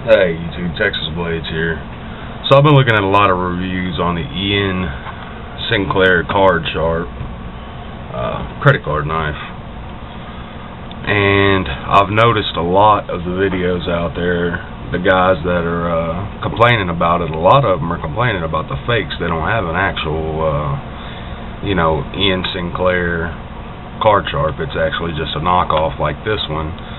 Hey YouTube, Texas Blades here. So I've been looking at a lot of reviews on the Iain Sinclair Cardsharp credit card knife, and I've noticed a lot of the videos out there, the guys that are complaining about it, a lot of them are complaining about the fakes. They don't have an actual Iain Sinclair Cardsharp. It's actually just a knockoff like this one.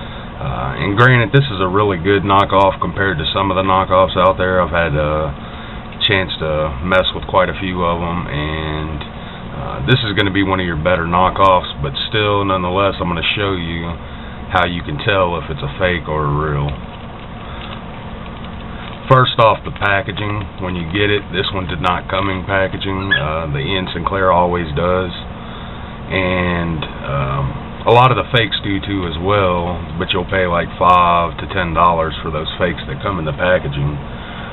And granted, this is a really good knockoff compared to some of the knockoffs out there. I've had a chance to mess with quite a few of them, and this is going to be one of your better knockoffs, but still, nonetheless, I'm going to show you how you can tell if it's a fake or a real. First off, the packaging. When you get it, this one did not come in packaging. The Iain Sinclair always does, and a lot of the fakes do too as well, but you'll pay like $5 to $10 for those fakes that come in the packaging,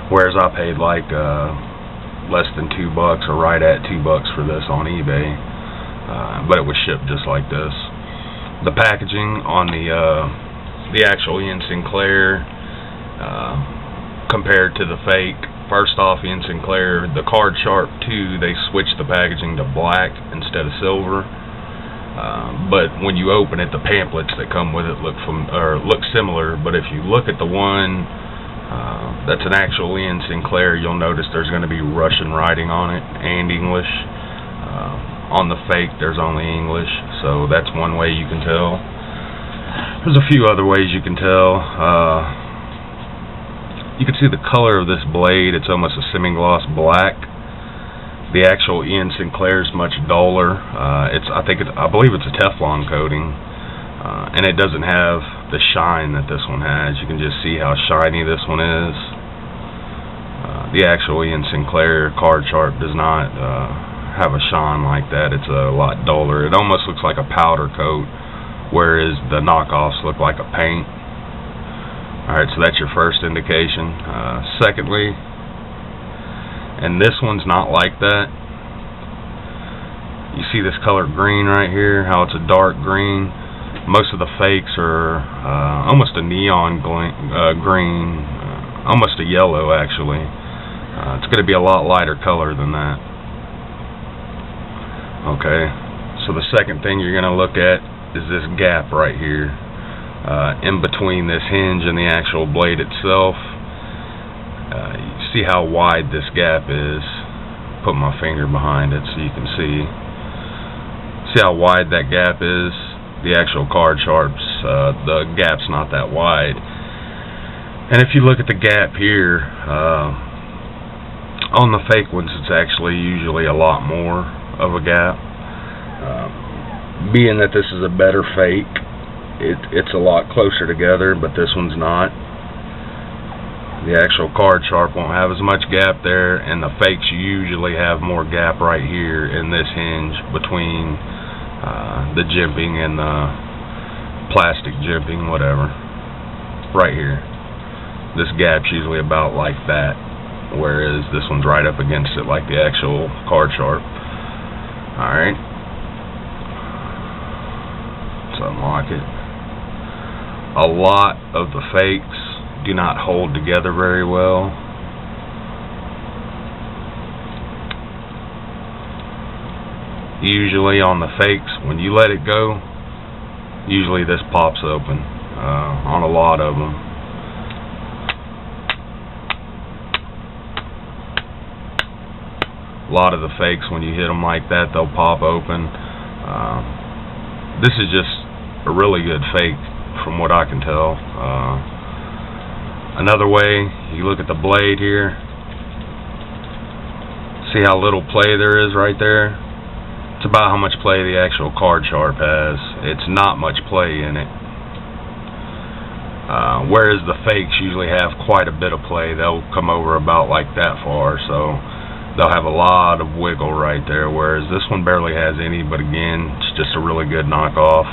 whereas I paid like less than $2 or right at $2 for this on eBay, but it was shipped just like this. The packaging on the actual Iain Sinclair compared to the fake, first off, Iain Sinclair, the Cardsharp 2, they switched the packaging to black instead of silver. But when you open it, the pamphlets that come with it look similar. But if you look at the one that's an actual Iain Sinclair, you'll notice there's going to be Russian writing on it and English. On the fake, there's only English, so that's one way you can tell. There's a few other ways you can tell. You can see the color of this blade. It's almost a semi-gloss black. The actual Iain Sinclair is much duller. I believe it's a Teflon coating, and it doesn't have the shine that this one has. You can just see how shiny this one is. The actual Iain Sinclair Cardsharp does not have a shine like that. It's a lot duller. It almost looks like a powder coat, whereas the knockoffs look like a paint. Alright, so that's your first indication. Secondly, and this one's not like that. You see this color green right here, how it's a dark green. Most of the fakes are almost a neon green, almost a yellow actually. It's going to be a lot lighter color than that. Okay, so the second thing you're going to look at is this gap right here, in between this hinge and the actual blade itself. You see how wide this gap is. Put my finger behind it so you can see. See how wide that gap is? The actual Cardsharps, the gap's not that wide. And if you look at the gap here, on the fake ones, it's actually usually a lot more of a gap. Being that this is a better fake, it's a lot closer together, but this one's not. The actual Cardsharp won't have as much gap there, and the fakes usually have more gap right here in this hinge between the jimping and the plastic jimping, whatever. Right here. This gap's usually about like that, whereas this one's right up against it like the actual Cardsharp. Alright. Let's unlock it. A lot of the fakes do not hold together very well. Usually on the fakes, when you let it go, usually this pops open on a lot of them. A lot of the fakes, when you hit them like that, they'll pop open. This is just a really good fake from what I can tell. Another way, you look at the blade here, see how little play there is right there? It's about how much play the actual Cardsharp has. It's not much play in it. Whereas the fakes usually have quite a bit of play. They'll come over about like that far, so they'll have a lot of wiggle right there, whereas this one barely has any, but again, it's just a really good knockoff.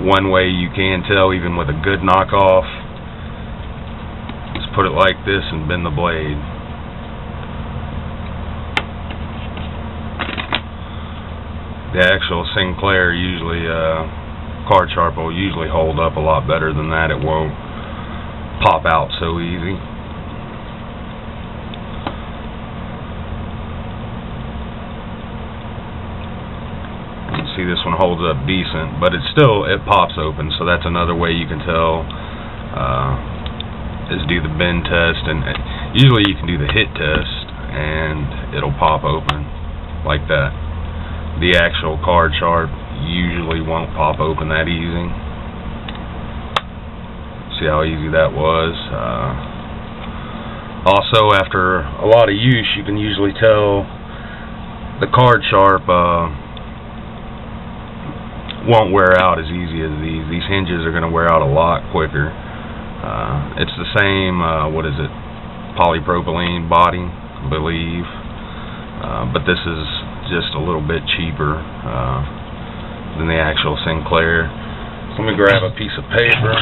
One way you can tell, even with a good knockoff, put it like this and bend the blade. The actual Sinclair Cardsharp will usually hold up a lot better than that. It won't pop out so easy. See, this one holds up decent, but it pops open, so that's another way you can tell, is do the bend test, and usually you can do the hit test and it'll pop open like that. The actual Cardsharp usually won't pop open that easy. See how easy that was. Also, after a lot of use, you can usually tell the Cardsharp won't wear out as easy as these. These hinges are going to wear out a lot quicker. It's the same, what is it, polypropylene body, I believe, but this is just a little bit cheaper than the actual Sinclair. So let me grab a piece of paper.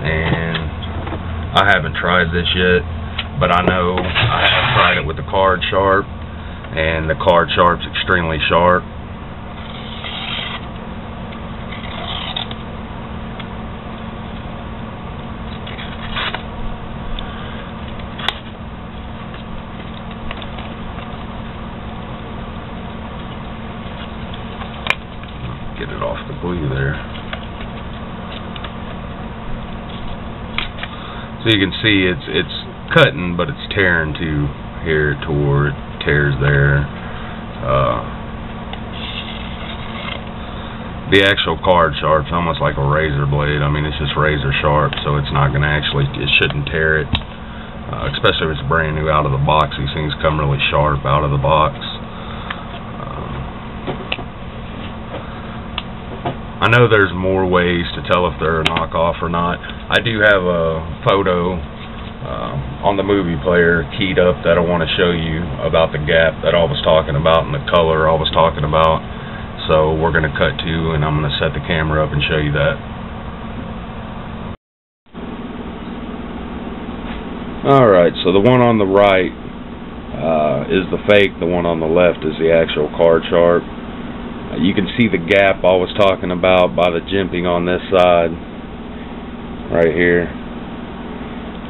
And I haven't tried this yet, but I know I have tried it with the Cardsharp, and the Cardsharp's extremely sharp. Get it off the glue there. So you can see it's cutting, but it's tearing too here to where it tears there. The actual Cardsharp's almost like a razor blade. I mean, it's just razor sharp, so it's not going to it shouldn't tear it. Especially if it's brand new out of the box. These things come really sharp out of the box. I know there's more ways to tell if they're a knockoff or not. I do have a photo on the movie player keyed up that I want to show you about the gap that I was talking about and the color I was talking about. So we're going to cut to, and I'm going to set the camera up and show you that. Alright, so the one on the right is the fake, the one on the left is the actual Cardsharp. You can see the gap I was talking about by the jimping on this side, right here.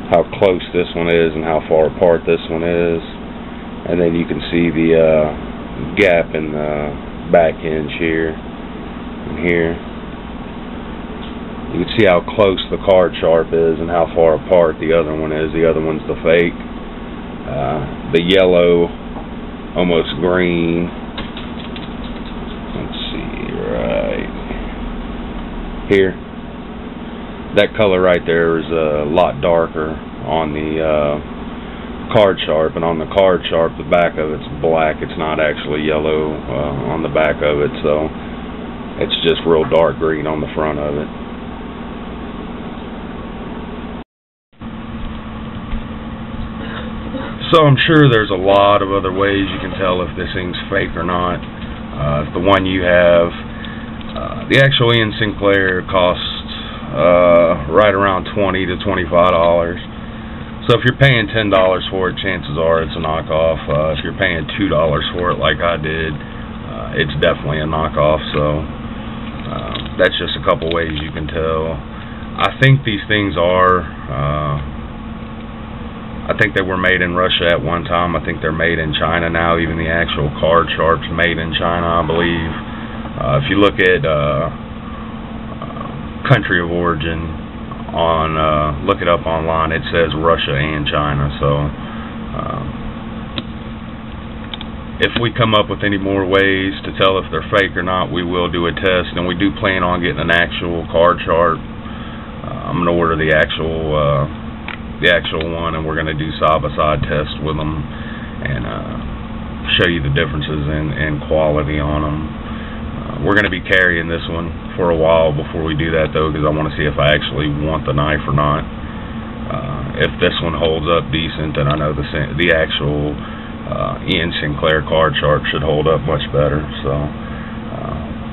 How close this one is and how far apart this one is. And then you can see the gap in the back hinge here and here. You can see how close the Cardsharp is and how far apart the other one is. The other one's the fake. The yellow, almost green. Let's see, right here. That color right there is a lot darker on the Cardsharp, and on the Cardsharp the back of it's black. It's not actually yellow on the back of it, so it's just real dark green on the front of it. So I'm sure there's a lot of other ways you can tell if this thing's fake or not. The one you have, the actual Iain Sinclair costs right around $20 to $25. So if you're paying $10 for it, chances are it's a knockoff. If you're paying $2 for it like I did, it's definitely a knockoff. So that's just a couple ways you can tell. I think these things are I think they were made in Russia at one time. I think they're made in China now. Even the actual Cardsharp's made in China, I believe. If you look at country of origin on, look it up online, it says Russia and China. So if we come up with any more ways to tell if they're fake or not, we will do a test, and we do plan on getting an actual Cardsharp. I'm going to order the actual one, and we're going to do side-by-side tests with them and show you the differences in quality on them. We're going to be carrying this one for a while before we do that, though, because I want to see if I actually want the knife or not. If this one holds up decent, then I know the actual Iain Sinclair Cardsharp should hold up much better. So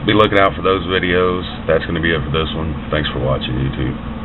be looking out for those videos. That's going to be it for this one. Thanks for watching, YouTube.